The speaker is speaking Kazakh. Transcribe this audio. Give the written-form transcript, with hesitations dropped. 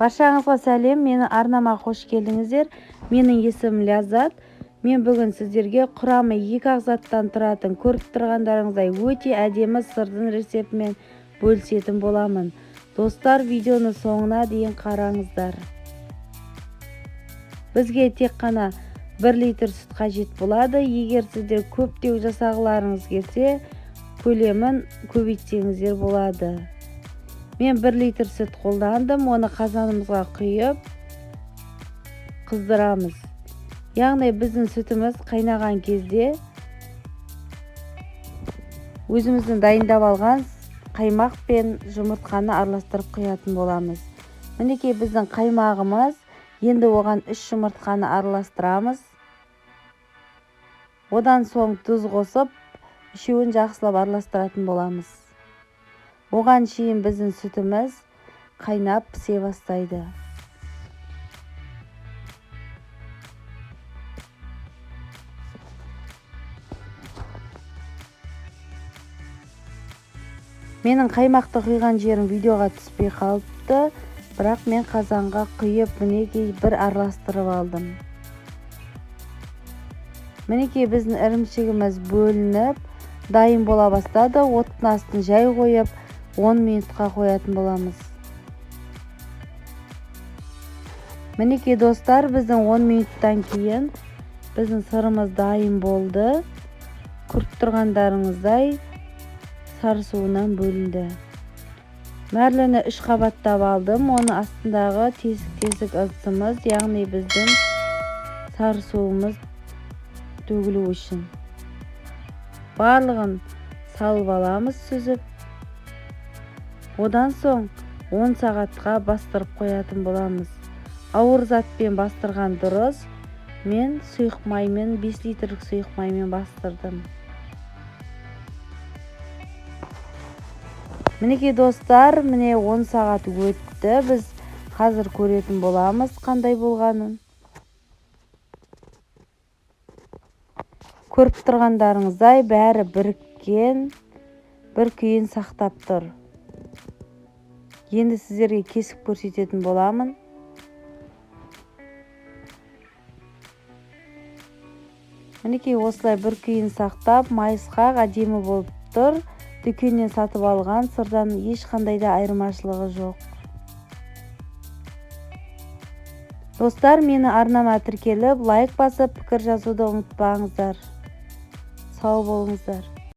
Баршаңызға сәлем, мені арнама қош келдіңіздер. Менің есімім Ляззат. Мен бүгін сіздерге құрамы 2 ағзаттан тұратын, көріп тұрғандарыңыздай өте әдемі сырдың рецептімен бөлісетін боламын. Достар, видеоны соңына дейін қараңыздар. Бізге тек қана 1 литр сүт қажет болады. Егер сіздер көптеу жасағыларыңыз келсе, көлемін көбейтсеңіздер болады. Мен 1 литр сүт қолдандым, оны қазанымызға құйып қыздырамыз. Яғни біздің сүтіміз қайнаған кезде өзіміздің дайындап алған қаймақ пен жұмыртқаны араластырып құятын боламыз. Мінекей біздің қаймағымыз, енді оған 3 жұмыртқаны араластырамыз. Одан соң тұз қосып, үшеуін жақсылап араластыратын боламыз. Оған шейін біздің сүтіміз қайнап пісе бастайды. Менің қаймақты құйған жерім видеоға түспей қалыпты, бірақ мен қазанға құйып мінекей бір араластырып алдым. Мінекей біздің ірімшігіміз бөлініп, дайын бола бастады. Оттың астын жай қойып, 10 минутқа қоятын боламыз. Мінекей достар, біздің 10 минуттан кейін біздің сырымыз дайын болды. Көріп тұрғандарыңыздай сары суынан бөлінді. Мәрліні 3 қабаттап алдым. Оны астындағы тесік ыдысымыз, яғни біздің сары суымыз төгілу үшін. Барлығын салып аламыз сүзіп. Одан соң 10 сағатқа бастырып қоятын боламыз. Ауыр затпен бастырған дұрыс. Мен сұйық маймен, 5 литрлік сұйық маймен бастырдым. Мінекей достар, міне 10 сағат өтті. Біз қазір көретін боламыз қандай болғанын. Көріп тұрғандарыңыздай бәрі біріккен, бір күйін сақтап тұр. Енді сіздерге кесіп көрсететін боламын. Мінекей осылай бір күйін сақтап, майысқақ әдемі болып тұр. Дүкеннен сатып алған сырдан ешқандай да айырмашылығы жоқ. Достар, мені арнама тіркеліп, лайк басып, пікір жазуды ұмытпаңыздар. Сау болыңыздар.